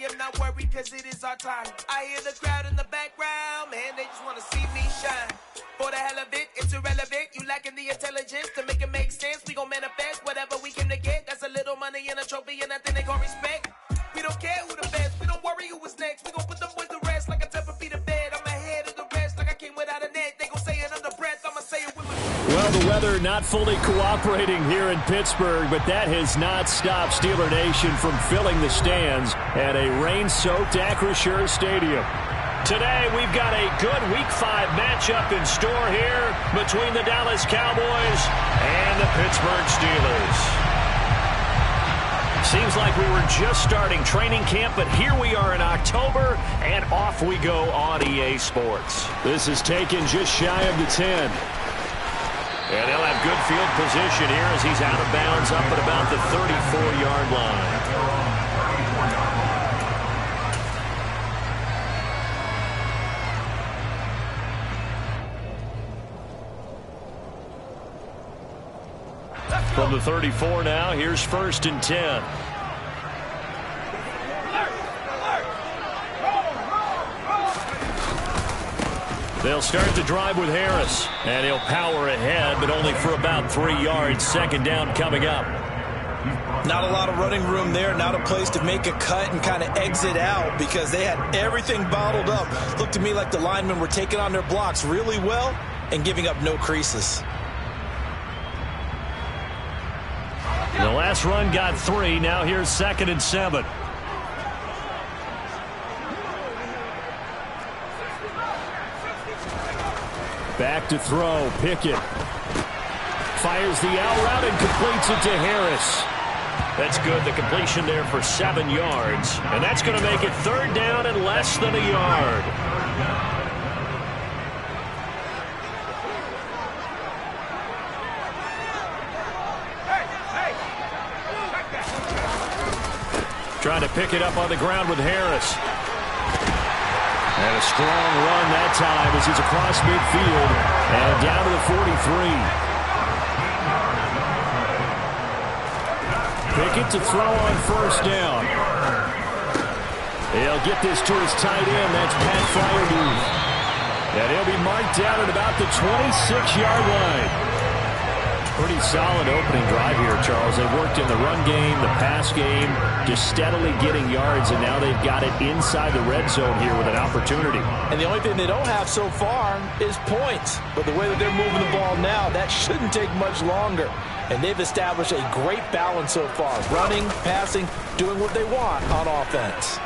am not worried because it is our time. I hear the crowd in the background, man, they just want to see me shine. For the hell of it, it's irrelevant. You lacking the intelligence to make it make sense. We gon' manifest whatever we came to get. That's a little money and a trophy and nothing they gon' respect. We don't care who the best, we don't worry who was next. We gon' put them boys to rest like a temper feet of bed. I'm ahead of the rest like I came without a net. They gon' say it under breath, I'ma say it with my... Well, the weather not fully cooperating here in Pittsburgh, but that has not stopped Steeler Nation from filling the stands at a rain-soaked Acrisure Stadium. Today, we've got a good Week 5 matchup in store here between the Dallas Cowboys and the Pittsburgh Steelers. Seems like we were just starting training camp, but here we are in October, and off we go on EA Sports. This is taken just shy of the 10. And they'll have good field position here as he's out of bounds up at about the 34-yard line. From the 34 now, here's 1st and 10. They'll start the drive with Harris, and he'll power ahead, but only for about 3 yards. 2nd down coming up. Not a lot of running room there, not a place to make a cut and kind of exit out because they had everything bottled up. Looked to me like the linemen were taking on their blocks really well and giving up no creases. The last run got 3. Now here's 2nd and 7. Back to throw. Pickett fires the out route and completes it to Harris. That's good. The completion there for 7 yards. And that's going to make it 3rd down and less than a yard. Trying to pick it up on the ground with Harris. And a strong run that time as he's across midfield and down to the 43. Pickett to throw on 1st down. He'll get this to his tight end. That's Pat Fryermuth. And he'll be marked down at about the 26-yard line. Pretty solid opening drive here, Charles. They worked in the run game, the pass game, just steadily getting yards, and now they've got it inside the red zone here with an opportunity. And the only thing they don't have so far is points. But the way that they're moving the ball now, that shouldn't take much longer. And they've established a great balance so far. Running, passing, doing what they want on offense.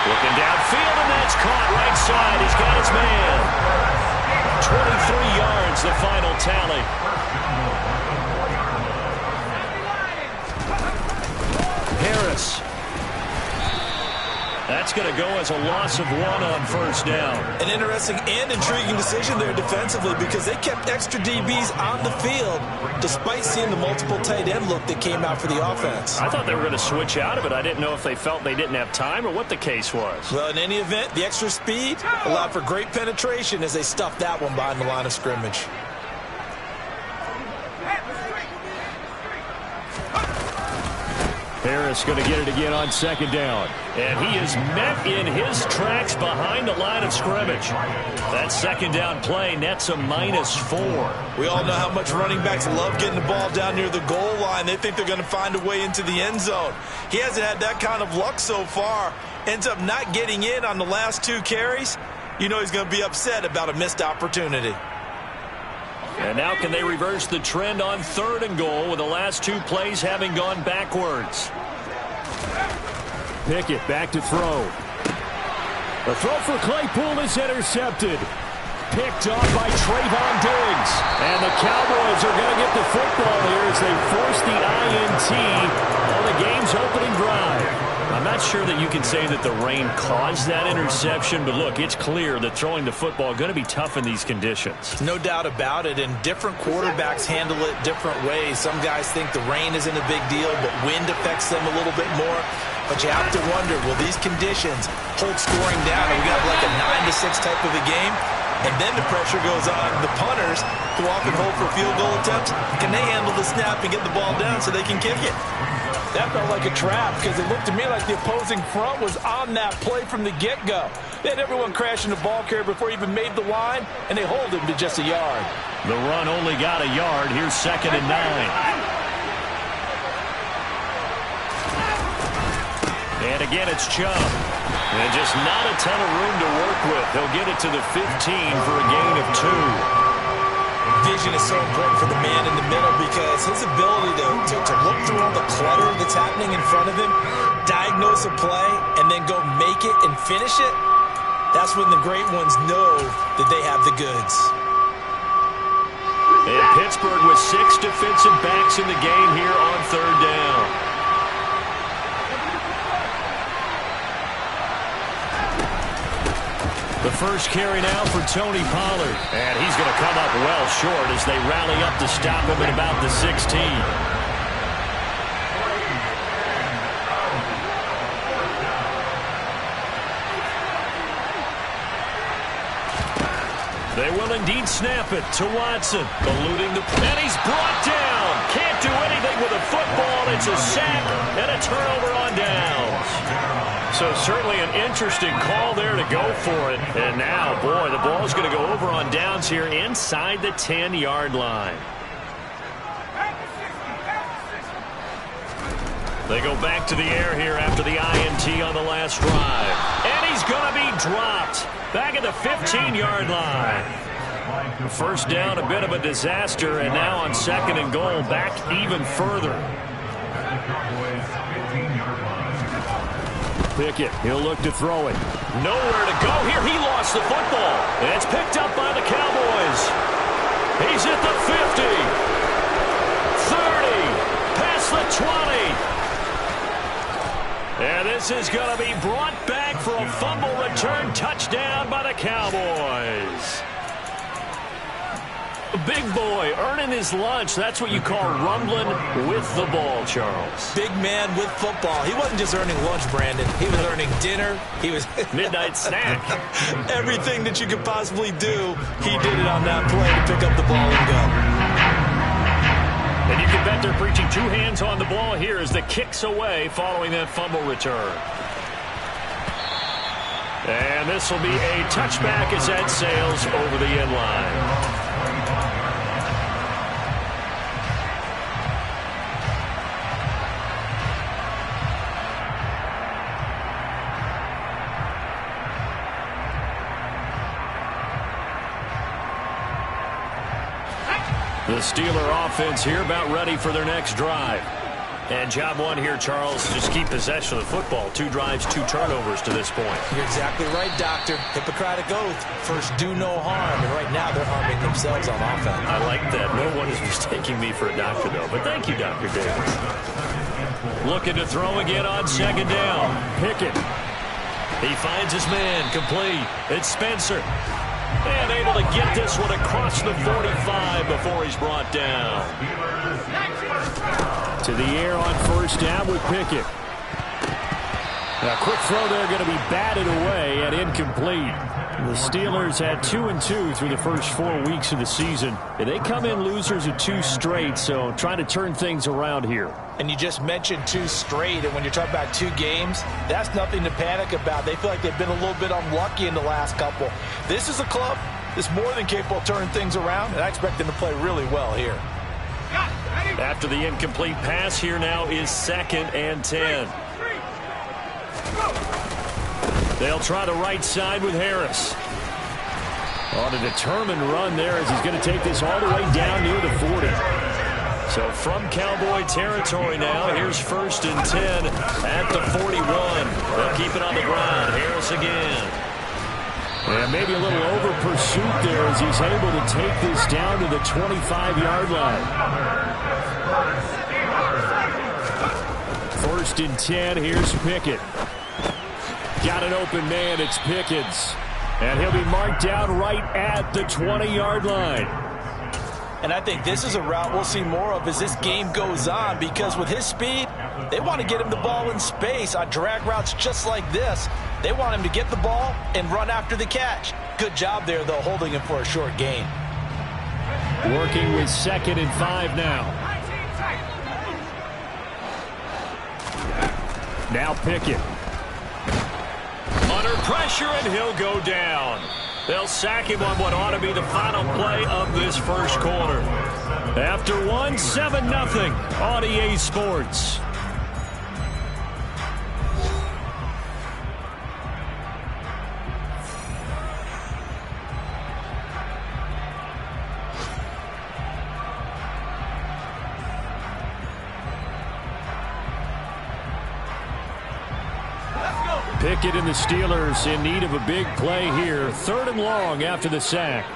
Looking downfield, and that's caught right side. He's got his man. 23 yards, the final tally. Harris. That's going to go as a loss of 1 on 1st down. An interesting and intriguing decision there defensively because they kept extra DBs on the field despite seeing the multiple tight end look that came out for the offense. I thought they were going to switch out of it. I didn't know if they felt they didn't have time or what the case was. Well, in any event, the extra speed allowed for great penetration as they stuffed that one behind the line of scrimmage. Harris going to get it again on 2nd down. And he is met in his tracks behind the line of scrimmage. That 2nd down play nets a -4. We all know how much running backs love getting the ball down near the goal line. They think they're going to find a way into the end zone. He hasn't had that kind of luck so far. Ends up not getting in on the last 2 carries. You know he's going to be upset about a missed opportunity. And now can they reverse the trend on 3rd and goal with the last 2 plays having gone backwards? Pickett back to throw. The throw for Claypool is intercepted. Picked off by Trayvon Diggs. And the Cowboys are going to get the football here as they force the INT on the game's opening drive. I'm not sure that you can say that the rain caused that interception, but look, it's clear that throwing the football is going to be tough in these conditions. No doubt about it, and different quarterbacks handle it different ways. Some guys think the rain isn't a big deal, but wind affects them a little bit more. But you have to wonder, will these conditions hold scoring down? Are we got like a 9-6 type of a game? And then the pressure goes on the punters who often hold for field goal attempts. Can they handle the snap and get the ball down so they can kick it? That felt like a trap because it looked to me like the opposing front was on that play from the get-go. They had everyone crashing the ball carrier before he even made the line, and they hold him to just a yard. The run only got a yard. Here's 2nd and 9. And again, it's Chubb. And just not a ton of room to work with. He'll get it to the 15 for a gain of 2. Vision is so important for the man in the middle because his ability to look through all the clutter that's happening in front of him, diagnose a play, and then go make it and finish it, that's when the great ones know that they have the goods. And Pittsburgh with 6 defensive backs in the game here on 3rd down. The first carry now for Tony Pollard. And he's going to come up well short as they rally up to stop him at about the 16. They will indeed snap it to Watson. Eluding the... And he's brought down. Can't do anything with a football. It's a sack and a turnover on downs. So certainly an interesting call there to go for it. And now, boy, the ball's going to go over on downs here inside the 10-yard line. They go back to the air here after the INT on the last drive. And he's going to be dropped. Back at the 15-yard line. First down, a bit of a disaster, and now on 2nd and goal, back even further. Pickett, he'll look to throw it. Nowhere to go here. He lost the football. And it's picked up by the Cowboys. He's at the 50. 30. Past the 20. And this is going to be brought back for a fumble return touchdown by the Cowboys. Big boy earning his lunch. That's what you call rumbling with the ball, Charles. Big man with football. He wasn't just earning lunch, Brandon. He was earning dinner. He was midnight snack. Everything that you could possibly do, he did it on that play to pick up the ball and go. And you can bet they're preaching 2 hands on the ball here as the kick's away following that fumble return. And this will be a touchback as that sails over the end line. The Steeler offense here about ready for their next drive. And job 1 here, Charles, just keep possession of the football. 2 drives, 2 turnovers to this point. You're exactly right, Doctor. Hippocratic oath. First, do no harm. And right now, they're harming themselves on offense. I like that. No one is mistaking me for a doctor, though. But thank you, Dr. Davis. Looking to throw again on 2nd down. Pickett. He finds his man. Complete. It's Spencer. And able to get this one across the 45 before he's brought down. To the air on 1st down with Pickett. A quick throw there going to be batted away and incomplete. The Steelers had 2-2 through the first 4 weeks of the season. And they come in losers of 2 straight, so trying to turn things around here. And you just mentioned 2 straight, and when you're talking about 2 games, that's nothing to panic about. They feel like they've been a little bit unlucky in the last couple. This is a club that's more than capable of turning things around, and I expect them to play really well here. After the incomplete pass, here now is 2nd and 10. They'll try the right side with Harris. On a determined run there as he's going to take this all the way down near the 40. So from Cowboy territory now, here's 1st and 10 at the 41. They'll keep it on the ground. Harris again. And maybe a little over pursuit there as he's able to take this down to the 25-yard line. 1st and 10, here's Pickett. Got an open man, it's Pickens. And he'll be marked down right at the 20-yard line. And I think this is a route we'll see more of as this game goes on, because with his speed, they want to get him the ball in space on drag routes just like this. They want him to get the ball and run after the catch. Good job there, though, holding him for a short gain. Working with 2nd and 5 now. Now Pickett. Under pressure, and he'll go down. They'll sack him on what ought to be the final play of this first quarter. After one, 7-0 on EA Sports. Pickett and the Steelers in need of a big play here. 3rd and long after the sack.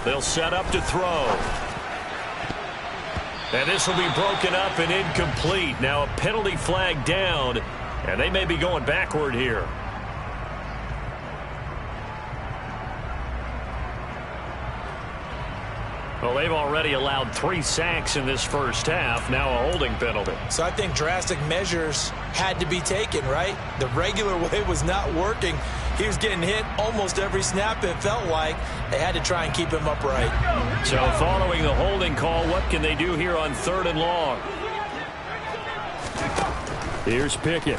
They'll set up to throw. And this will be broken up and incomplete. Now a penalty flag down, and they may be going backward here. Well, they've already allowed 3 sacks in this first half. Now a holding penalty. So I think drastic measures had to be taken, right? The regular way was not working. He was getting hit almost every snap, it felt like. They had to try and keep him upright. So following the holding call, what can they do here on 3rd and long? Here's Pickett.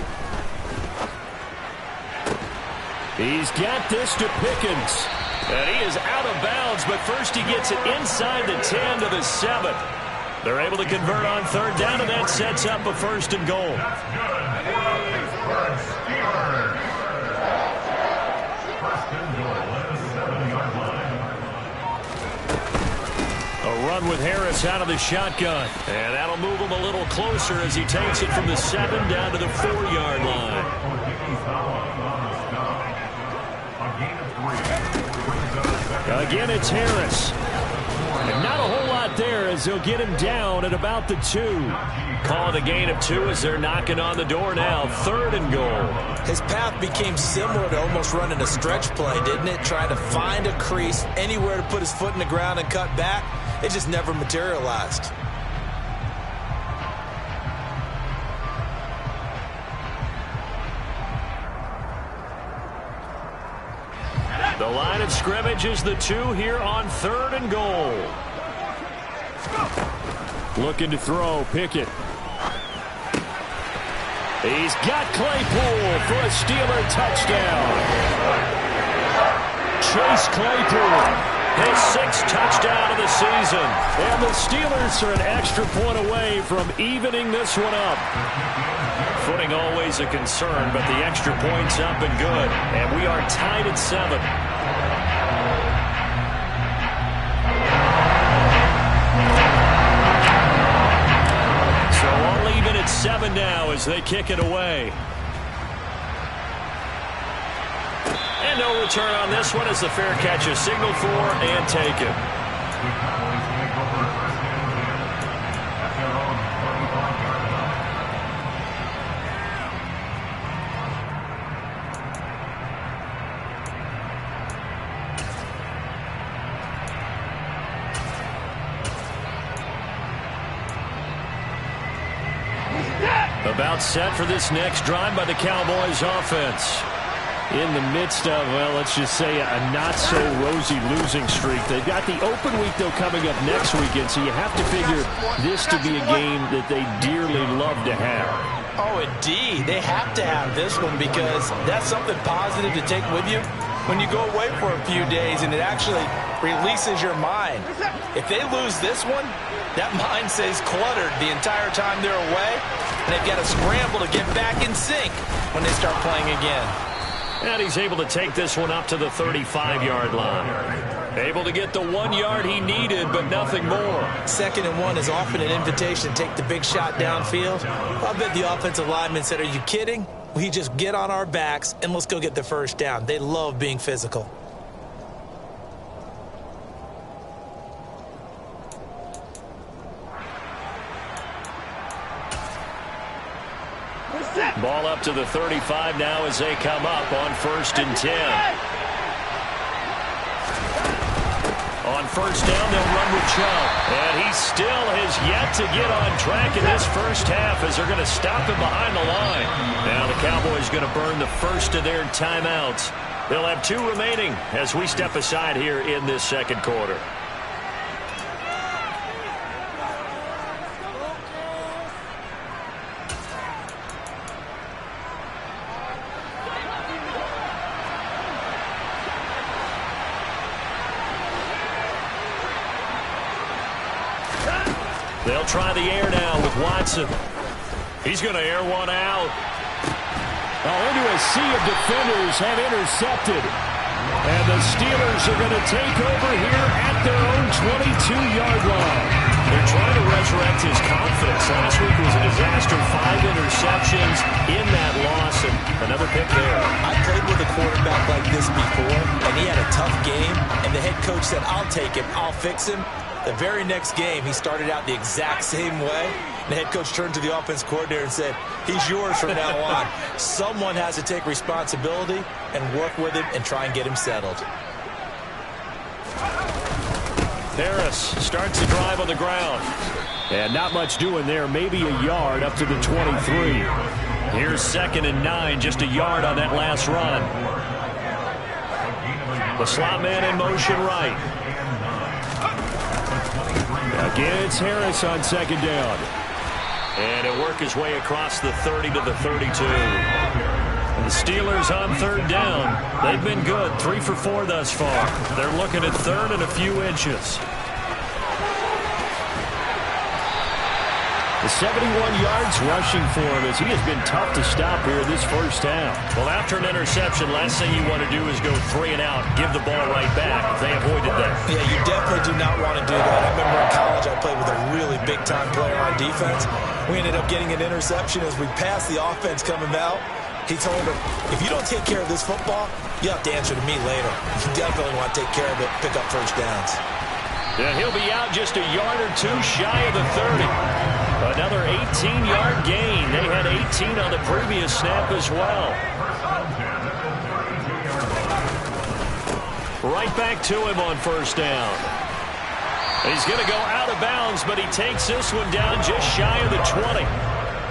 He's got this to Pickens. And he is out of bounds, but first he gets it inside the 10 to the 7. They're able to convert on 3rd down, and that sets up a 1st and goal. A run with Harris out of the shotgun. And that'll move him a little closer as he takes it from the 7 down to the 4-yard line. Again, it's Harris. And not a whole lot there as they'll get him down at about the 2. Calling a gain of 2 as they're knocking on the door now. 3rd and goal. His path became similar to almost running a stretch play, didn't it? Trying to find a crease, anywhere to put his foot in the ground and cut back. It just never materialized. The line of scrimmage is the 2 here on 3rd and goal. Looking to throw, Pickett. He's got Claypool for a Steeler touchdown. Chase Claypool, his 6th touchdown of the season. And the Steelers are an extra point away from evening this one up. Footing always a concern, but the extra point's up and good. And we are tied at 7. So all even at 7 now as they kick it away. And no return on this one as the fair catch is signaled for and taken. About set for this next drive by the Cowboys offense. In the midst of, well, let's just say a not-so-rosy losing streak. They've got the open week, though, coming up next weekend, so you have to figure this to be a game that they dearly love to have. Oh, indeed. They have to have this one because that's something positive to take with you when you go away for a few days, and it actually releases your mind. If they lose this one, that mind stays cluttered the entire time they're away, and they've got to scramble to get back in sync when they start playing again. And he's able to take this one up to the 35-yard line. Able to get the 1 yard he needed, but nothing more. 2nd and 1 is often an invitation to take the big shot downfield. I bet the offensive lineman said, "Are you kidding? We just get on our backs and let's go get the first down." They love being physical. Ball up to the 35 now as they come up on 1st and 10. On 1st down, they'll run with Chubb. And he still has yet to get on track in this first half as they're going to stop him behind the line. Now the Cowboys going to burn the first of their timeouts. They'll have 2 remaining as we step aside here in this second quarter. They'll try the air now with Watson. He's going to air one out. Into a sea of defenders have intercepted. And the Steelers are going to take over here at their own 22-yard line. They're trying to resurrect his confidence. Last week was a disaster. 5 interceptions in that loss, and another pick there. I played with a quarterback like this before, and he had a tough game, and the head coach said, I'll take him, I'll fix him. The very next game, he started out the exact same way. The head coach turned to the offense coordinator and said, he's yours from now on. Someone has to take responsibility and work with him and try and get him settled. Harris starts the drive on the ground. And not much doing there. Maybe a yard up to the 23. Here's 2nd and 9. Just a yard on that last run. The slot man in motion right. Again, it's Harris on 2nd down. And he'll work his way across the 30 to the 32. And the Steelers on 3rd down. They've been good. 3 for 4 thus far. They're looking at 3rd and a few inches. The 71 yards rushing for him as he has been tough to stop here this first half. Well, after an interception, last thing you want to do is go 3 and out, give the ball right back. They avoided that. Yeah, you definitely do not want to do that. I remember in college I played with a really big-time player on defense. We ended up getting an interception as we passed the offense coming out. He told him, if you don't take care of this football, you have to answer to me later. You definitely want to take care of it, pick up first downs. And he'll be out just a yard or 2 shy of the 30. Another 18-yard gain. They had 18 on the previous snap as well. Right back to him on 1st down. He's going to go out of bounds, but he takes this one down just shy of the 20.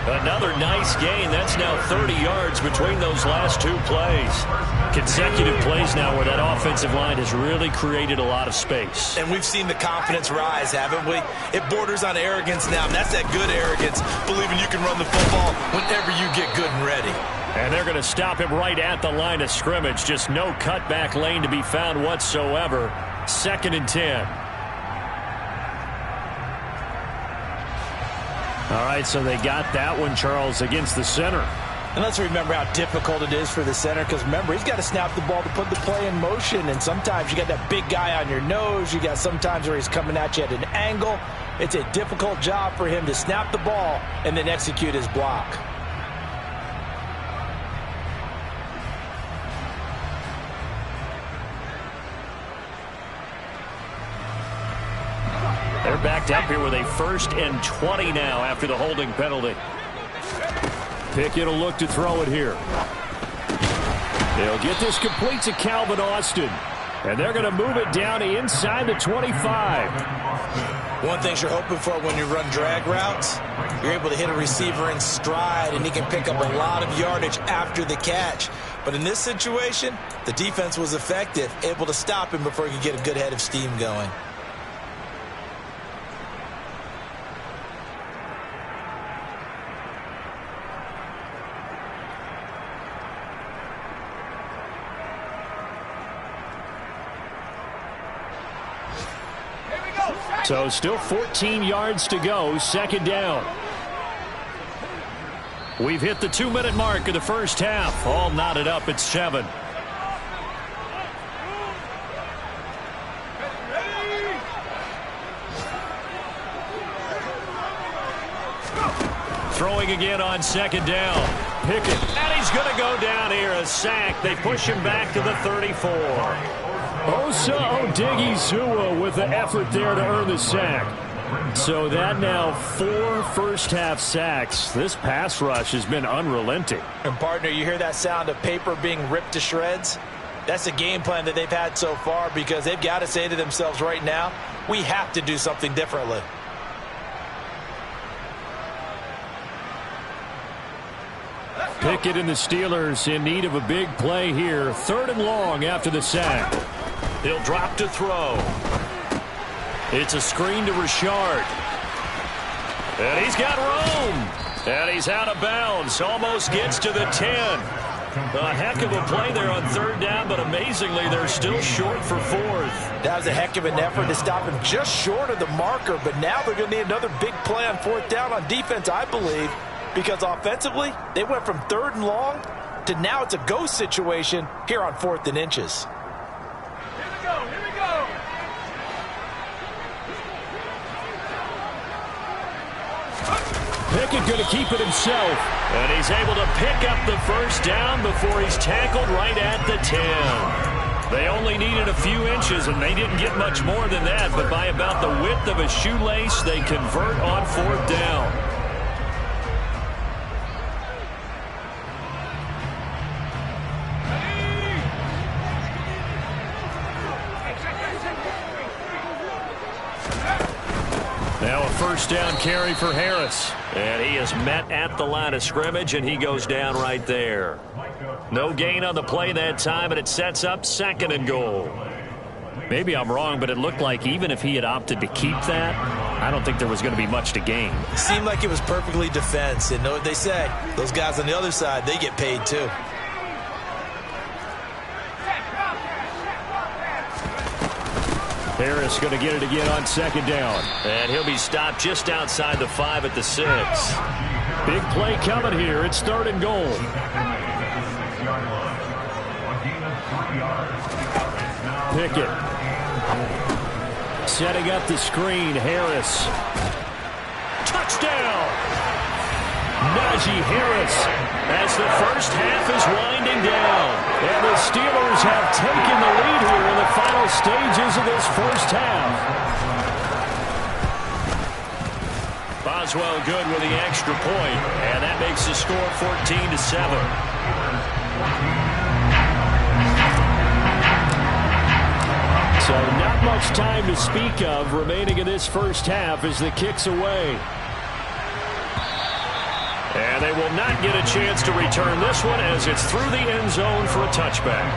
Another nice gain. That's now 30 yards between those last 2 plays. Consecutive plays now where that offensive line has really created a lot of space. And we've seen the confidence rise, haven't we? It borders on arrogance now. And that's that good arrogance, believing you can run the football whenever you get good and ready. And they're going to stop him right at the line of scrimmage. Just no cutback lane to be found whatsoever. 2nd and 10. All right, so they got that one, Charles, against the center. And let's remember how difficult it is for the center, because remember, he's got to snap the ball to put the play in motion, and sometimes you got that big guy on your nose. You got sometimes where he's coming at you at an angle. It's a difficult job for him to snap the ball and then execute his block. They're backed up here with a 1st and 20 now after the holding penalty. Pickett will look to throw it here. They'll get this complete to Calvin Austin. And they're going to move it down inside the 25. One thing you're hoping for when you run drag routes, you're able to hit a receiver in stride, and he can pick up a lot of yardage after the catch. But in this situation, the defense was effective, able to stop him before he could get a good head of steam going. So still 14 yards to go, 2nd down. We've hit the 2-minute mark of the first half. All knotted up at 7. Throwing again on 2nd down. Pickett. And he's going to go down here. A sack. They push him back to the 34. Osa Odighizuwa with the effort there to earn the sack. So that now 4 first-half sacks. This pass rush has been unrelenting. And, partner, you hear that sound of paper being ripped to shreds? That's the game plan that they've had so far, because they've got to say to themselves right now, we have to do something differently. Pickett and the Steelers in need of a big play here. 3rd and long after the sack. He'll drop to throw. It's a screen to Richard. And he's got room. And he's out of bounds. Almost gets to the 10. A heck of a play there on third down, but amazingly, they're still short for fourth. That was a heck of an effort to stop him just short of the marker, but now they're going to need another big play on fourth down on defense, I believe, because offensively, they went from third and long to now it's a go situation here on 4th and inches. Here we go, here we go. Pickett going to keep it himself, and he's able to pick up the first down before he's tackled right at the 10. They only needed a few inches, and they didn't get much more than that, but by about the width of a shoelace, they convert on fourth down. Now a first down carry for Harris. And he is met at the line of scrimmage, and he goes down right there. No gain on the play that time, and it sets up 2nd and goal. Maybe I'm wrong, but it looked like even if he had opted to keep that, I don't think there was going to be much to gain. It seemed like it was perfectly defense. And know what they say, those guys on the other side, they get paid too. Harris going to get it again on 2nd down. And he'll be stopped just outside the 5 at the 6. Big play coming here. It's 3rd and goal. Pickett. Setting up the screen. Harris. Touchdown! Najee Harris as the first half is winding down. And the Steelers have taken the lead here in the final stages of this first half. Boswell good with the extra point, and that makes the score 14-7. So not much time to speak of remaining in this first half as the kick's away. And they will not get a chance to return this one as it's through the end zone for a touchback.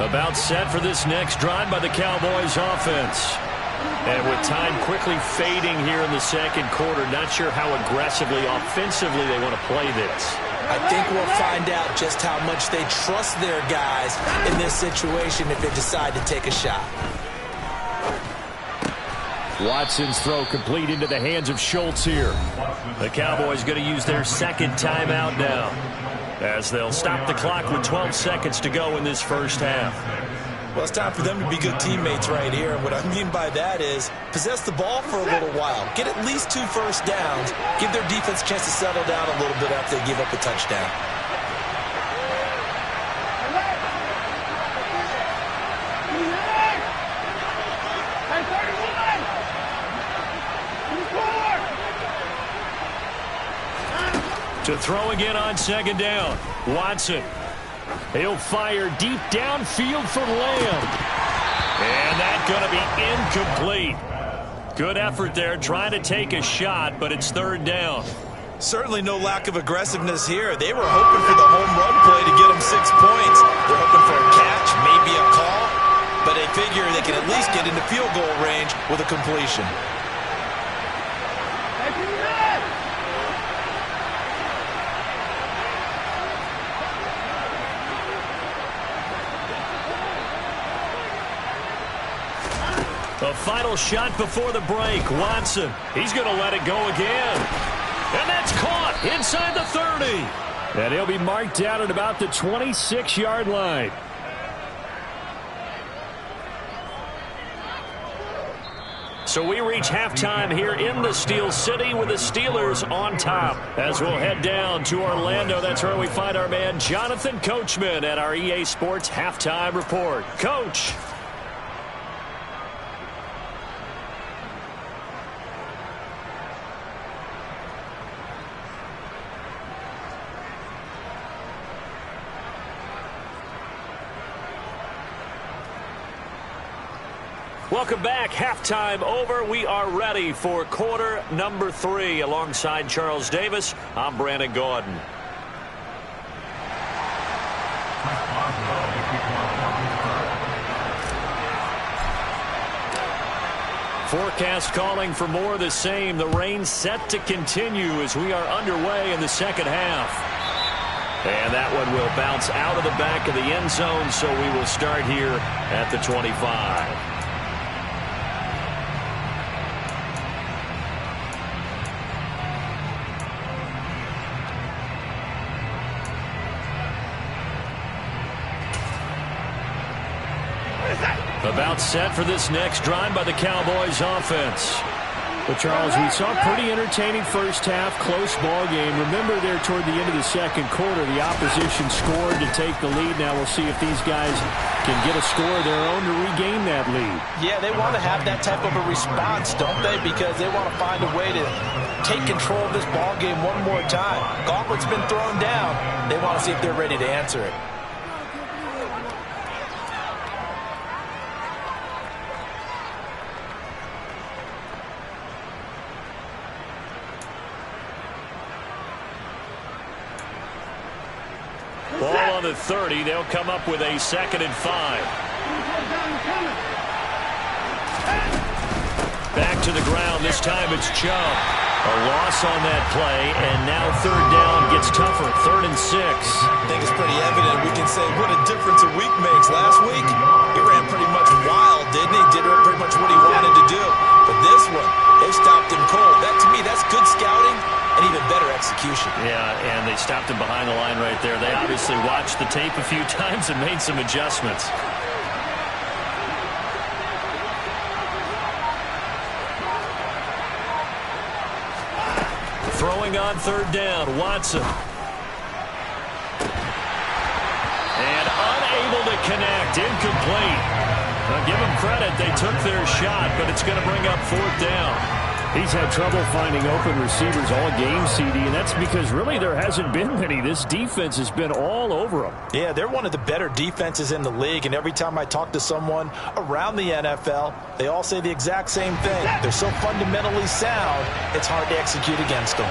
About set for this next drive by the Cowboys offense. And with time quickly fading here in the 2nd quarter, not sure how aggressively, offensively they want to play this. I think we'll find out just how much they trust their guys in this situation if they decide to take a shot. Watson's throw complete into the hands of Schultz here. The Cowboys going to use their 2nd timeout now, as they'll stop the clock with 12 seconds to go in this first half. Well, it's time for them to be good teammates right here. And what I mean by that is possess the ball for a little while. Get at least 2 first downs. Give their defense a chance to settle down a little bit after they give up a touchdown. To throw again on 2nd down. Watson. He'll fire deep downfield for Lamb. And that's going to be incomplete. Good effort there trying to take a shot, but it's 3rd down. Certainly no lack of aggressiveness here. They were hoping for the home run play to get them 6 points. They're hoping for a catch, maybe a call, but they figure they can at least get into field goal range with a completion. The final shot before the break. Watson. He's going to let it go again. And that's caught inside the 30. And he'll be marked down at about the 26-yard line. So we reach halftime here in the Steel City with the Steelers on top. As we'll head down to Orlando, that's where we find our man Jonathan Coachman at our EA Sports Halftime Report. Coach. Welcome back. Halftime over. We are ready for quarter number 3. Alongside Charles Davis, I'm Brandon Gaudin. Forecast calling for more of the same. The rain set to continue as we are underway in the second half. And that one will bounce out of the back of the end zone, so we will start here at the 25. About set for this next drive by the Cowboys offense. But, Charles, we saw a pretty entertaining first half, close ball game. Remember there toward the end of the second quarter, the opposition scored to take the lead. Now we'll see if these guys can get a score of their own to regain that lead. Yeah, they want to have that type of a response, don't they? Because they want to find a way to take control of this ball game one more time. Gauntlet's been thrown down. They want to see if they're ready to answer it. Ball on the 30. They'll come up with a 2nd and 5. Back to the ground. This time it's Chubb. A loss on that play, and now 3rd down gets tougher. 3rd and 6. I think it's pretty evident. We can say what a difference a week makes. Last week, he ran pretty much wild, didn't he? Did pretty much what he wanted to do. But this one, they stopped him cold. That, to me, that's good scouting. And even better execution. Yeah, and they stopped him behind the line right there. They obviously watched the tape a few times and made some adjustments. Throwing on 3rd down, Watson. And unable to connect, incomplete. Now give them credit, they took their shot, but it's going to bring up 4th down. He's had trouble finding open receivers all game, CD, and that's because really there hasn't been many. This defense has been all over them. Yeah, they're one of the better defenses in the league, and every time I talk to someone around the NFL, they all say the exact same thing. They're so fundamentally sound, it's hard to execute against them.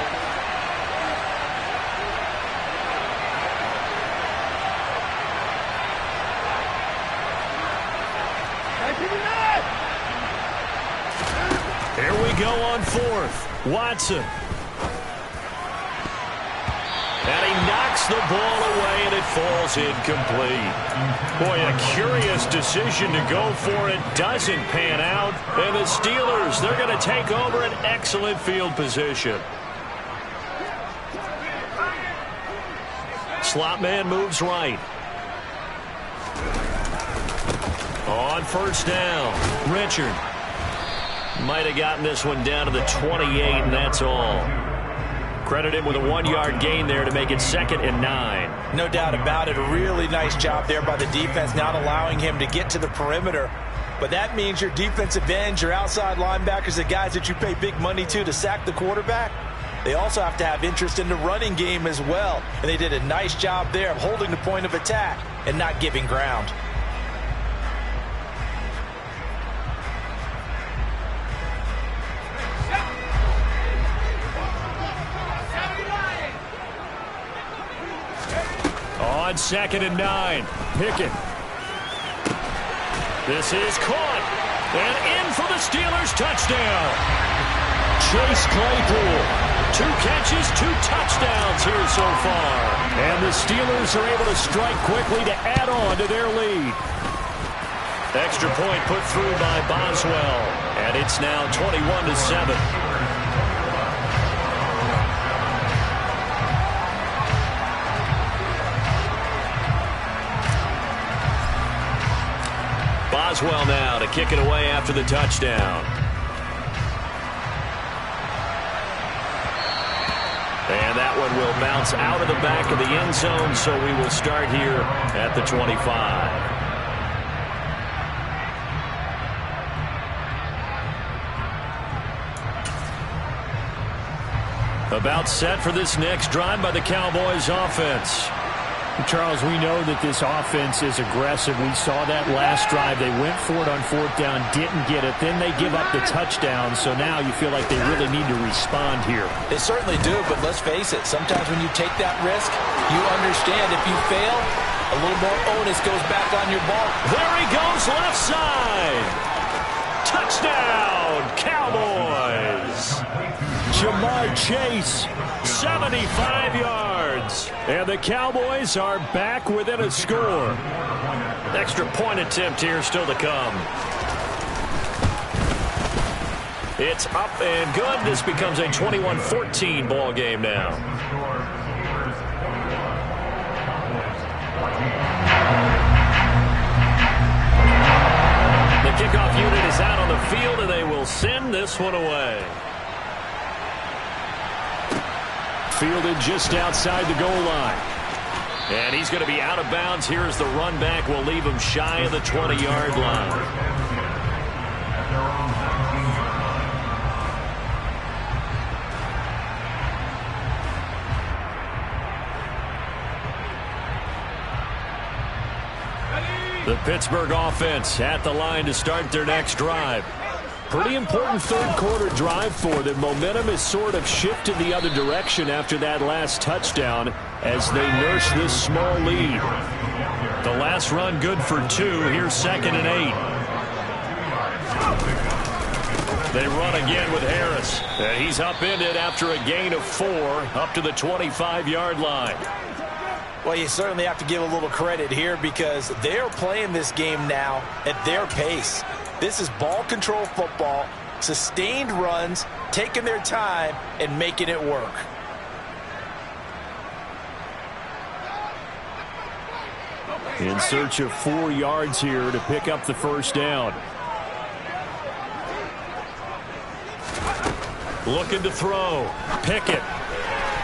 Here we go on 4th. Watson. And he knocks the ball away, and it falls incomplete. Boy, a curious decision to go for it. Doesn't pan out. And the Steelers, they're going to take over an excellent field position. Slot man moves right. On 1st down, Richard. Might have gotten this one down to the 28, and that's all. Credit him with a 1-yard gain there to make it 2nd and 9. No doubt about it. A really nice job there by the defense, not allowing him to get to the perimeter. But that means your defensive ends, your outside linebackers, the guys that you pay big money to sack the quarterback, they also have to have interest in the running game as well. And they did a nice job there of holding the point of attack and not giving ground. On 2nd and 9, Pickett. This is caught, and in for the Steelers touchdown. Chase Claypool, 2 catches, 2 touchdowns here so far. And the Steelers are able to strike quickly to add on to their lead. Extra point put through by Boswell, and it's now 21-7. Boswell now to kick it away after the touchdown. And that one will bounce out of the back of the end zone, so we will start here at the 25. About set for this next drive by the Cowboys offense. Charles, we know that this offense is aggressive. We saw that last drive. They went for it on 4th down, didn't get it. Then they give up the touchdown. So now you feel like they really need to respond here. They certainly do, but let's face it. Sometimes when you take that risk, you understand if you fail, a little more onus goes back on your ball. There he goes, left side. Touchdown, Cowboys! Jamar Chase, 75 yards. And the Cowboys are back within a score. Extra point attempt here still to come. It's up and good. This becomes a 21-14 ball game now. The kickoff unit is out on the field, and they will send this one away. Fielded just outside the goal line. And he's going to be out of bounds. Here's the run back. Will leave him shy of the 20-yard line. The Pittsburgh offense at the line to start their next drive. Pretty important third quarter drive for them. Momentum is sort of shifted the other direction after that last touchdown as they nurse this small lead. The last run good for 2. Here's 2nd and 8. They run again with Harris. And he's upended after a gain of 4 up to the 25-yard line. Well, you certainly have to give a little credit here because they're playing this game now at their pace. This is ball control football, sustained runs, taking their time, and making it work. In search of 4 yards here to pick up the first down. Looking to throw. Pickett.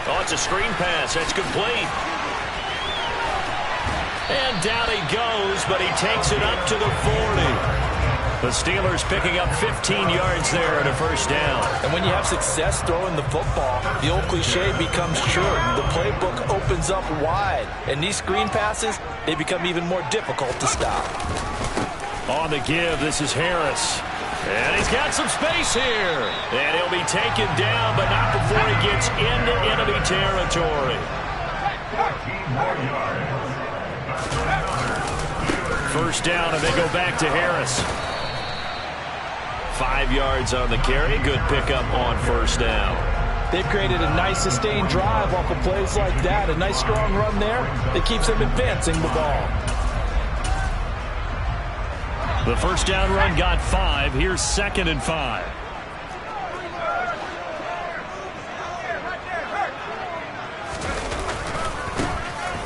Oh, it's a screen pass. That's complete. And down he goes, but he takes it up to the 40. The Steelers picking up 15 yards there at a first down. And when you have success throwing the football, the old cliche becomes true. The playbook opens up wide. And these screen passes, they become even more difficult to stop. On the give, this is Harris. And he's got some space here. And he'll be taken down, but not before he gets into enemy territory. 14 more yards. First down, and they go back to Harris. 5 yards on the carry. Good pickup on first down. They've created a nice sustained drive off of plays like that. A nice strong run there that keeps them advancing the ball. The first down run got 5. Here's 2nd and 5.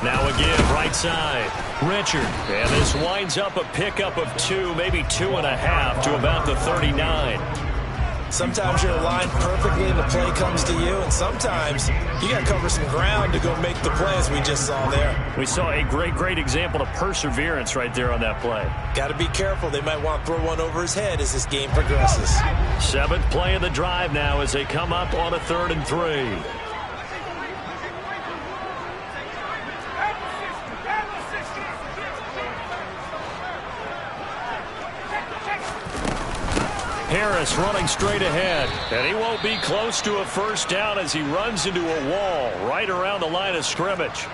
Now a give, right side. Richard. And this winds up a pickup of 2, maybe 2.5 to about the 39. Sometimes you're aligned perfectly and the play comes to you, and sometimes you got to cover some ground to go make the play, as we just saw there. We saw a great example of perseverance right there on that play. Got to be careful. They might want to throw one over his head as this game progresses. 7th play of the drive now as they come up on a 3rd and 3. Harris running straight ahead, and he won't be close to a first down as he runs into a wall right around the line of scrimmage.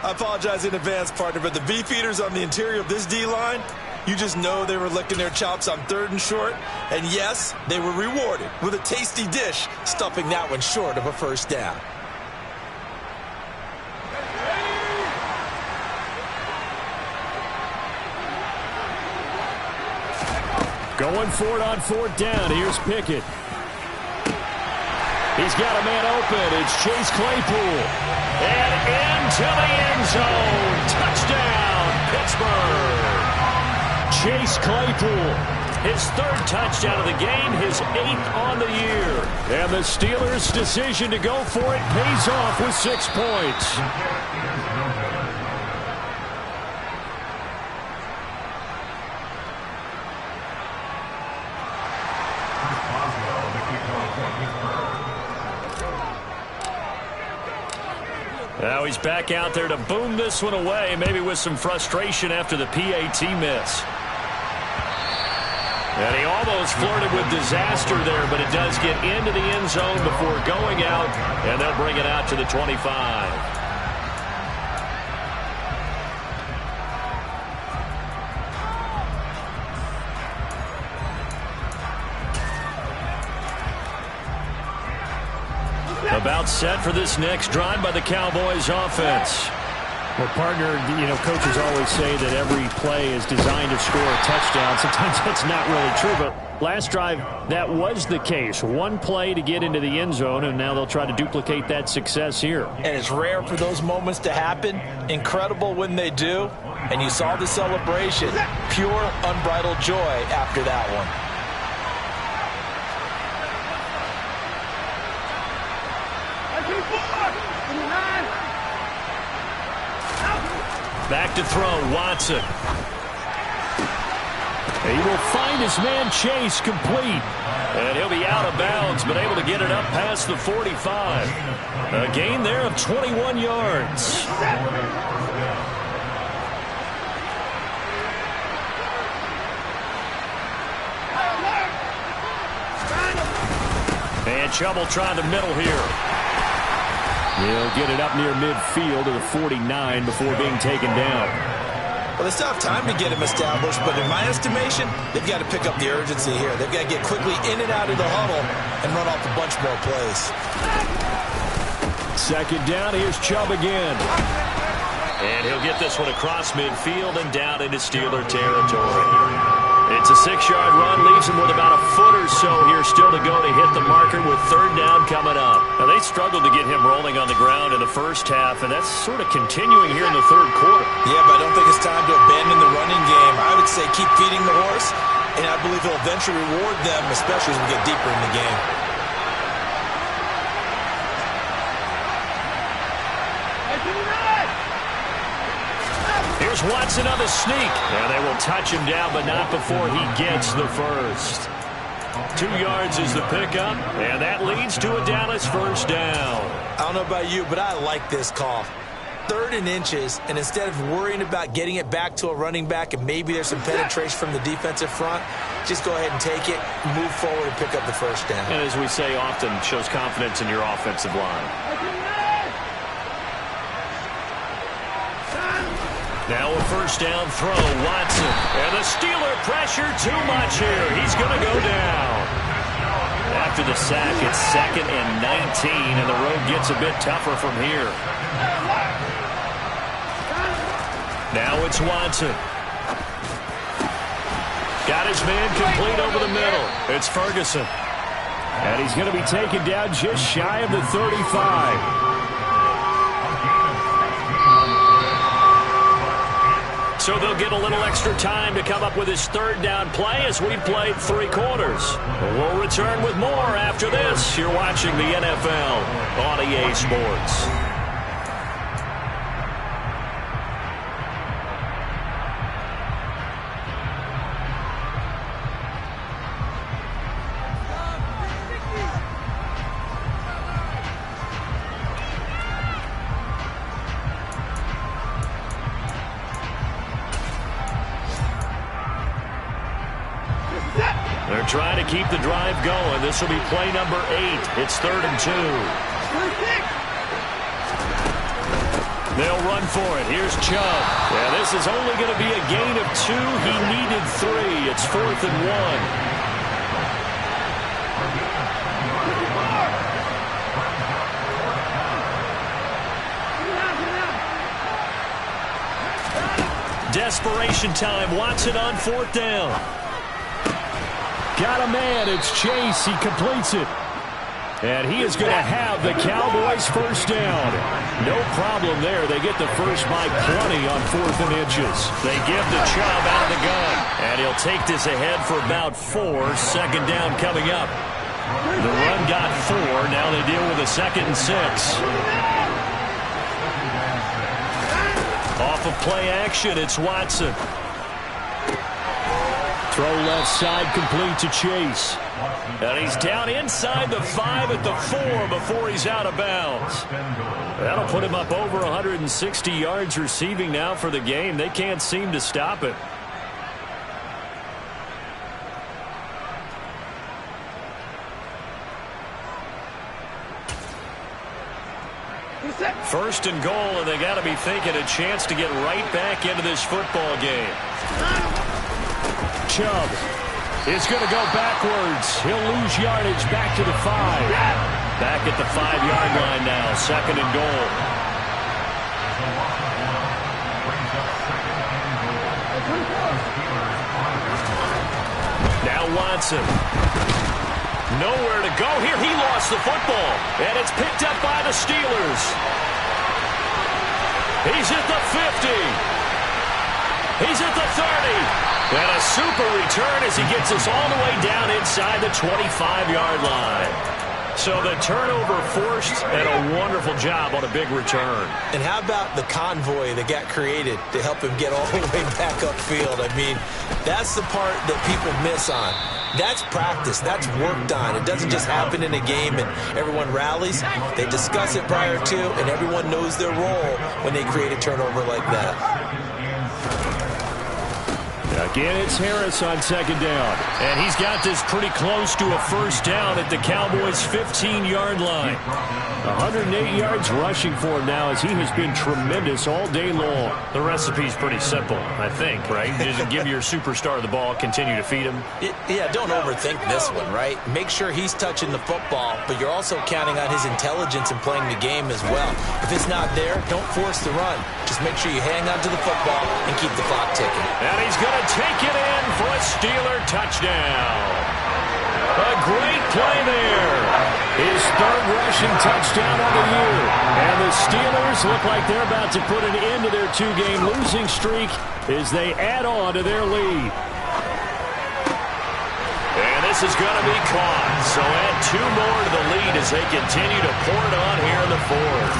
I apologize in advance, partner, but the beefeaters on the interior of this D-line, you just know they were licking their chops on 3rd and short, and yes, they were rewarded with a tasty dish, stuffing that one short of a first down. Going for it on 4th down. Here's Pickett. He's got a man open. It's Chase Claypool. And into the end zone. Touchdown, Pittsburgh. Chase Claypool. His 3rd touchdown of the game. His 8th on the year. And the Steelers' decision to go for it pays off with 6 points. Now he's back out there to boom this one away, maybe with some frustration after the PAT miss. And he almost flirted with disaster there, but it does get into the end zone before going out, and they'll bring it out to the 25. About set for this next drive by the Cowboys offense. Well, partner, coaches always say that every play is designed to score a touchdown. Sometimes that's not really true, but last drive, that was the case. One play to get into the end zone, and now they'll try to duplicate that success here. And it's rare for those moments to happen. Incredible when they do. And you saw the celebration. Pure, unbridled joy after that one. Back to throw, Watson. He will find his man Chase complete. And he'll be out of bounds, but able to get it up past the 45. A gain there of 21 yards. And trouble trying the middle here. He'll get it up near midfield to the 49 before being taken down. Well, they still have time to get him established, but in my estimation, they've got to pick up the urgency here. They've got to get quickly in and out of the huddle and run off a bunch more plays. Second down, here's Chubb again. And he'll get this one across midfield and down into Steeler territory. It's a 6-yard run, leaves him with about a foot or so here still to go to hit the marker with third down coming up. Now, they struggled to get him rolling on the ground in the first half, and that's sort of continuing here in the third quarter. Yeah, but I don't think it's time to abandon the running game. I would say keep feeding the horse, and I believe he'll eventually reward them, especially as we get deeper in the game. Here's Watson on the sneak. And they will touch him down, but not before he gets the first. 2 yards is the pickup, and that leads to a Dallas first down. I don't know about you, but I like this call. 3rd and inches, and instead of worrying about getting it back to a running back and maybe there's some penetration from the defensive front, just go ahead and take it, move forward, and pick up the first down. And as we say often, shows confidence in your offensive line. Now a first down throw, Watson. And the Steeler pressure too much here. He's going to go down. After the sack, it's 2nd and 19, and the road gets a bit tougher from here. Now it's Watson. Got his man complete over the middle. It's Ferguson. And he's going to be taken down just shy of the 35. So they'll get a little extra time to come up with his third down play as we've played 3 quarters. We'll return with more after this. You're watching the NFL on EA Sports. They're trying to keep the drive going. This will be play number 8. It's 3rd and 2. They'll run for it. Here's Chubb. Yeah, this is only going to be a gain of 2. He needed 3. It's 4th and 1. Desperation time. Watson on 4th down. Got a man. It's Chase. He completes it. And he is going to have the Cowboys first down. No problem there. They get the first by plenty on 4th and inches. They give the Chubb out of the gun. And he'll take this ahead for about 4. 2nd down coming up. The run got 4. Now they deal with a 2nd and 6. Off of play action, it's Watson. Throw left side complete to Chase. And he's down inside the 5 at the 4 before he's out of bounds. That'll put him up over 160 yards receiving now for the game. They can't seem to stop it. First and goal, and they got to be thinking a chance to get right back into this football game. Chubb is going to go backwards. He'll lose yardage back to the 5. Back at the 5-yard line now, 2nd and goal. Now Watson. Nowhere to go here. He lost the football. And it's picked up by the Steelers. He's at the 50. He's at the 30. And a super return as he gets us all the way down inside the 25-yard line. So the turnover forced, and a wonderful job on a big return. And how about the convoy that got created to help him get all the way back upfield? I mean, that's the part that people miss on. That's practice. That's worked on. It doesn't just happen in a game and everyone rallies. They discuss it prior to, and everyone knows their role when they create a turnover like that. Again, it's Harris on 2nd down. And he's got this pretty close to a 1st down at the Cowboys' 15-yard line. 108 yards rushing for him now as he has been tremendous all day long. The recipe's pretty simple, I think, right? Just give your superstar the ball, continue to feed him. Yeah, don't overthink this one, right? Make sure he's touching the football, but you're also counting on his intelligence in playing the game as well. If it's not there, don't force the run. Just make sure you hang on to the football and keep the clock ticking. And he's going to take it in for a Steeler touchdown. A great play there. His 3rd rushing touchdown of the year. And the Steelers look like they're about to put an end to their 2-game losing streak as they add on to their lead. And this is going to be caught. So add 2 more to the lead as they continue to pour it on here in the 4th.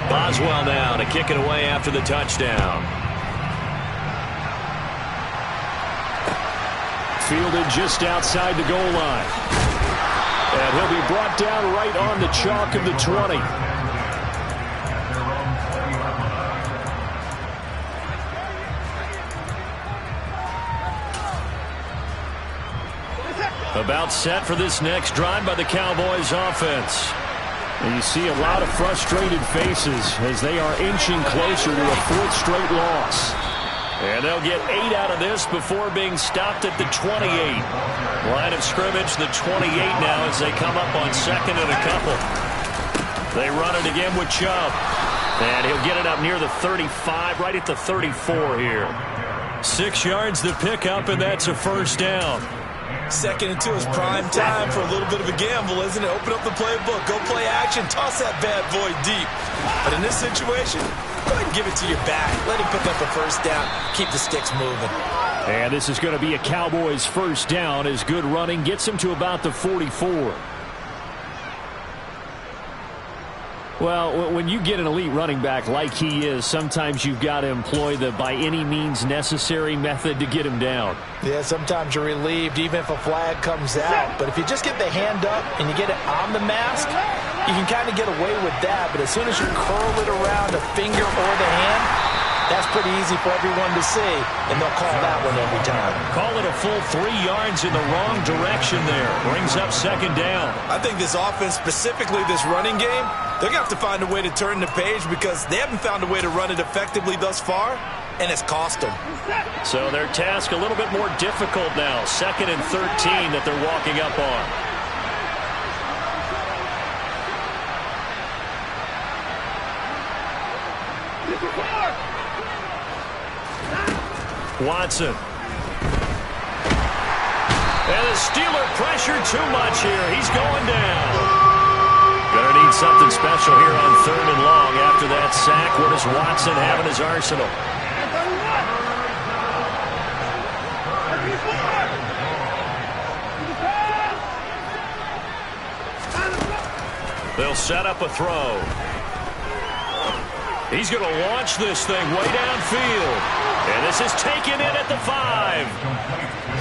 Boswell now to kick it away after the touchdown. Fielded just outside the goal line. And he'll be brought down right on the chalk of the 20. About set for this next drive by the Cowboys offense. And you see a lot of frustrated faces as they are inching closer to a 4th straight loss. And they'll get 8 out of this before being stopped at the 28. Line of scrimmage, the 28 now as they come up on 2nd and a couple. They run it again with Chubb. And he'll get it up near the 35, right at the 34 here. 6 yards the pickup, and that's a 1st down. 2nd and 2 is prime time for a little bit of a gamble, isn't it? Open up the playbook, go play action, toss that bad boy deep. But in this situation, go ahead and give it to your back. Let him pick up a 1st down. Keep the sticks moving. And this is going to be a Cowboys 1st down as good running gets him to about the 44. Well, when you get an elite running back like he is, sometimes you've got to employ the by any means necessary method to get him down. Yeah, sometimes you're relieved even if a flag comes out. But if you just get the hand up and you get it on the mask, you can kind of get away with that. But as soon as you curl it around the finger or the hand, that's pretty easy for everyone to see, and they'll call that one every time. Call it a full 3 yards in the wrong direction there. Brings up 2nd down. I think this offense, specifically this running game, they're going to have to find a way to turn the page because they haven't found a way to run it effectively thus far, and it's cost them. So their task a little bit more difficult now. 2nd and 13 that they're walking up on. Watson. And the Steeler pressure too much here. He's going down. Gonna need something special here on 3rd and long after that sack. What does Watson have in his arsenal? They'll set up a throw. He's going to launch this thing way downfield. And this is taken in at the 5.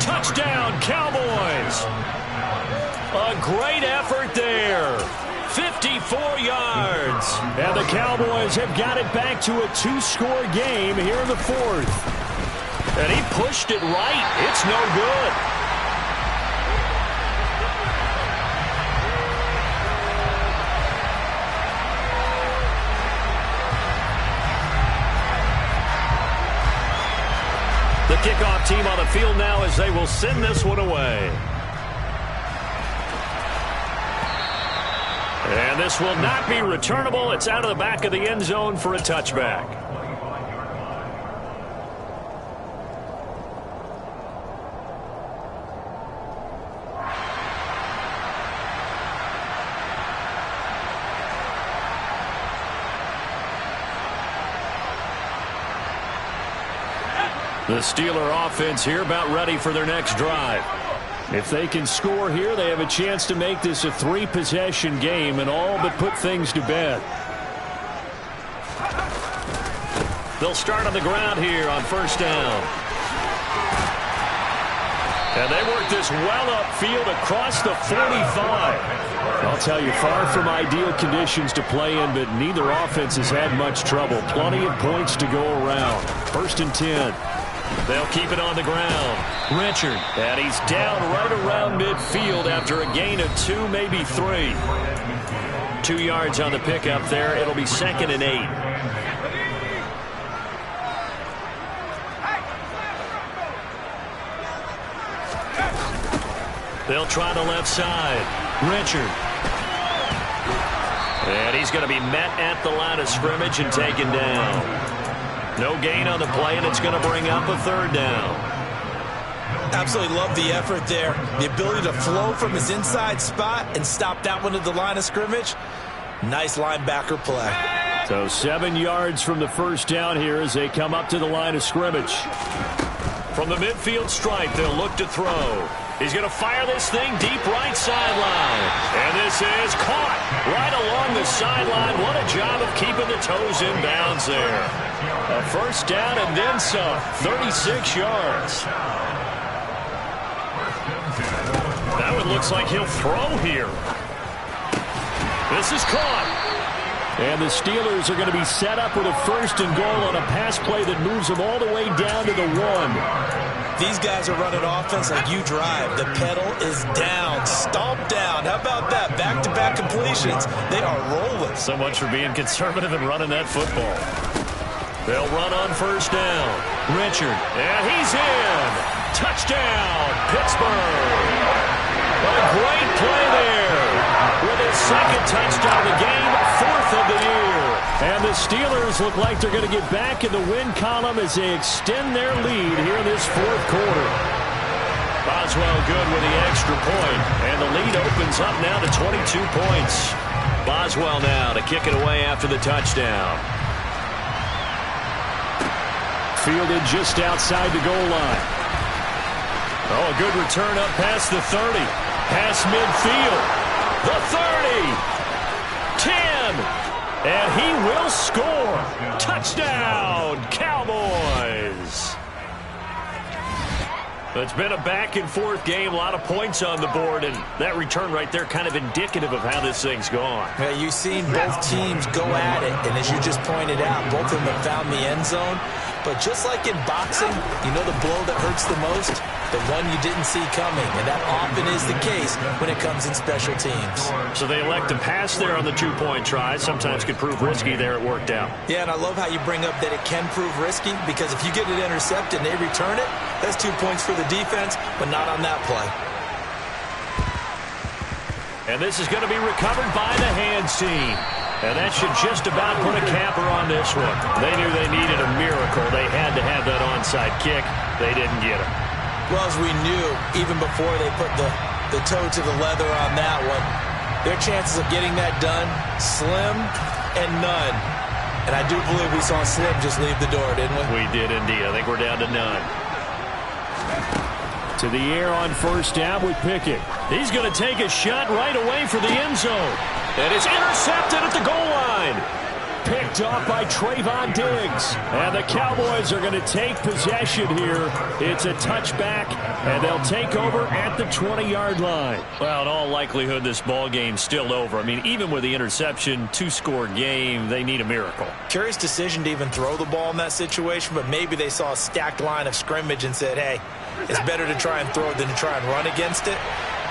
Touchdown, Cowboys. A great effort there. 54 yards. And the Cowboys have got it back to a 2-score game here in the 4th. And he pushed it right. It's no good. The kickoff team on the field now as they will send this one away. this will not be returnable. It's out of the back of the end zone for a touchback. The Steeler offense here about ready for their next drive. If they can score here, they have a chance to make this a 3-possession game and all but put things to bed. They'll start on the ground here on first down. And they work this well upfield across the 45. I'll tell you, far from ideal conditions to play in, but neither offense has had much trouble. Plenty of points to go around. First and 10. They'll keep it on the ground. Richard, and he's down right around midfield after a gain of 2, maybe 3. 2 yards on the pickup there. It'll be 2nd and 8. They'll try the left side. Richard. And he's going to be met at the line of scrimmage and taken down. No gain on the play, and it's going to bring up a 3rd down. Absolutely love the effort there. The ability to flow from his inside spot and stop that one at the line of scrimmage. Nice linebacker play. So 7 yards from the first down here as they come up to the line of scrimmage. From the midfield stripe, they'll look to throw. He's going to fire this thing deep right sideline. And this is caught right along the sideline. What a job of keeping the toes in bounds there. A first down and then some. 36 yards. Now it looks like he'll throw here. This is caught. And the Steelers are going to be set up with a 1st and goal on a pass play that moves them all the way down to the 1. These guys are running offense like you drive. The pedal is down, stomped down. How about that? Back-to-back completions. They are rolling. So much for being conservative and running that football. They'll run on first down. Richard, and he's in. Touchdown, Pittsburgh. A great play there. With his 2nd touchdown of the game, 4th of the year. And the Steelers look like they're going to get back in the win column as they extend their lead here in this 4th quarter. Boswell good with the extra point, and the lead opens up now to 22 points. Boswell now to kick it away after the touchdown. Fielded just outside the goal line. Oh, a good return up past the 30. Past midfield. The 30. 10. And he will score. Touchdown, Cowboys. It's been a back-and-forth game, a lot of points on the board, and that return right there kind of indicative of how this thing's gone. Yeah, you've seen both teams go at it, and as you just pointed out, both of them have found the end zone. But just like in boxing, you know the blow that hurts the most? The one you didn't see coming, and that often is the case when it comes in special teams. So they elect to pass there on the 2-point try. Sometimes could prove risky there. It worked out. Yeah, and I love how you bring up that it can prove risky, because if you get it intercepted and they return it, that's 2 points for the defense, but not on that play. And this is going to be recovered by the hands team. And that should just about put a capper on this one. They knew they needed a miracle. They had to have that onside kick. They didn't get it. Well, as we knew, even before they put the toe to the leather on that one, their chances of getting that done, slim and none. And I do believe we saw Slim just leave the door, didn't we? We did indeed. I think we're down to none. To the air on first down with Pickett. He's going to take a shot right away for the end zone. And it's intercepted at the goal line. Picked off by Trayvon Diggs. And the Cowboys are going to take possession here. It's a touchback, and they'll take over at the 20-yard line. Well, in all likelihood, this ball game's still over. I mean, even with the interception, 2-score game, they need a miracle. Curious decision to even throw the ball in that situation, but maybe they saw a stacked line of scrimmage and said, hey, it's better to try and throw it than to try and run against it.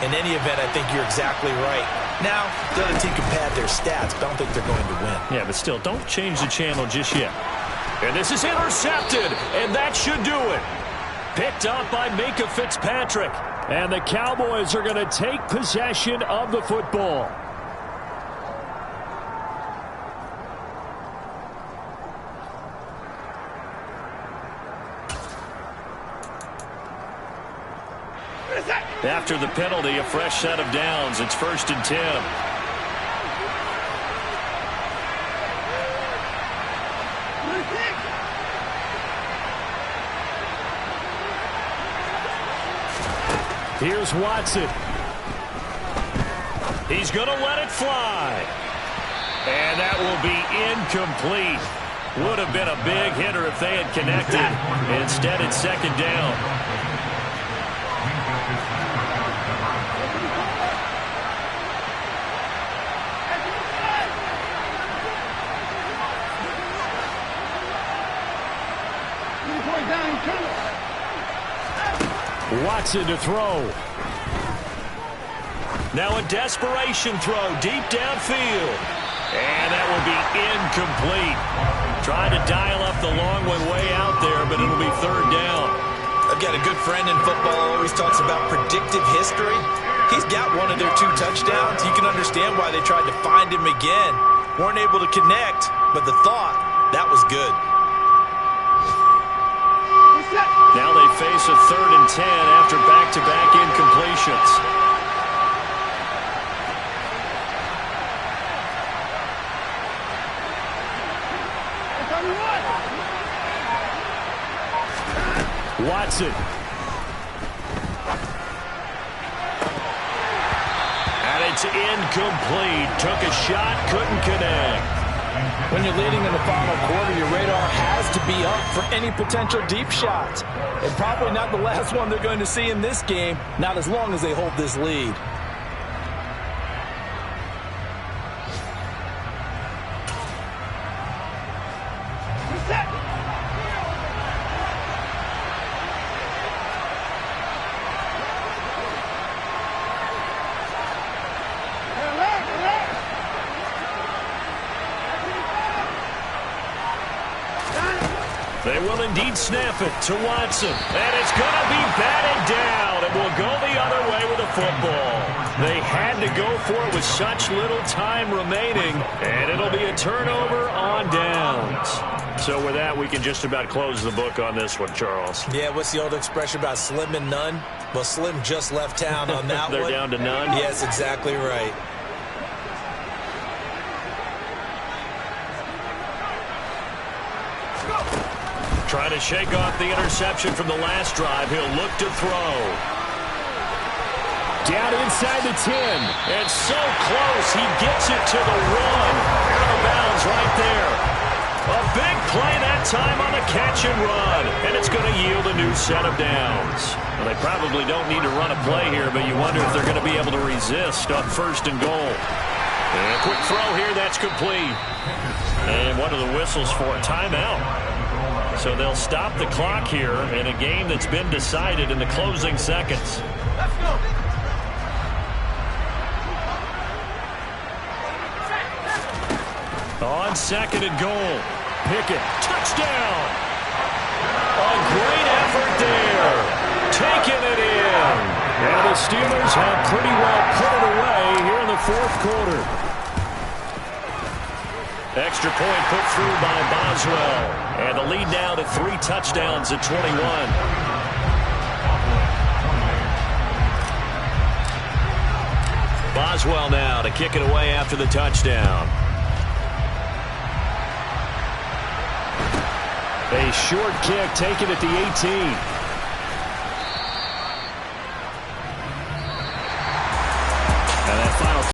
In any event, I think you're exactly right. Now, the other team can pad their stats, but I don't think they're going to win. Yeah, but still, don't change the channel just yet. And this is intercepted, and that should do it. Picked up by Minka Fitzpatrick. And the Cowboys are going to take possession of the football. After the penalty, a fresh set of downs. It's 1st and 10. Here's Watson. He's going to let it fly. And that will be incomplete. Would have been a big hitter if they had connected. Instead, it's 2nd down. Watson to throw. Now a desperation throw deep downfield. And that will be incomplete. Trying to dial up the long way out there, but it'll be 3rd down. I've got a good friend in football who always talks about predictive history. He's got one of their 2 touchdowns. You can understand why they tried to find him again. Weren't able to connect, but the thought, that was good. Now they face a 3rd and 10 after back-to-back incompletions. Watson. And it's incomplete. Took a shot, couldn't connect. When you're leading in the final quarter, your radar has to be up for any potential deep shots. And probably not the last one they're going to see in this game, not as long as they hold this lead. They will indeed snap it to Watson. And it's going to be batted down. And will go the other way with the football. They had to go for it with such little time remaining. And it'll be a turnover on downs. So with that, we can just about close the book on this one, Charles. Yeah, what's the old expression about slim and none? Well, Slim just left town on that They're one. down to none? Yes, exactly right. Trying to shake off the interception from the last drive. He'll look to throw. Down inside the 10. And so close. He gets it to the 1. Out of bounds right there. A big play that time on the catch and run. And it's going to yield a new set of downs. Well, they probably don't need to run a play here, but you wonder if they're going to be able to resist on 1st and goal. And a quick throw here. That's complete. And what are the whistles for? Timeout. So they'll stop the clock here in a game that's been decided in the closing seconds. Let's go. On 2nd and goal. Pickett, touchdown. A great effort there. Taking it in. And the Steelers have pretty well put it away here in the 4th quarter. Extra point put through by Boswell. And the lead now to 3 touchdowns at 21. Boswell now to kick it away after the touchdown. A short kick taken at the 18.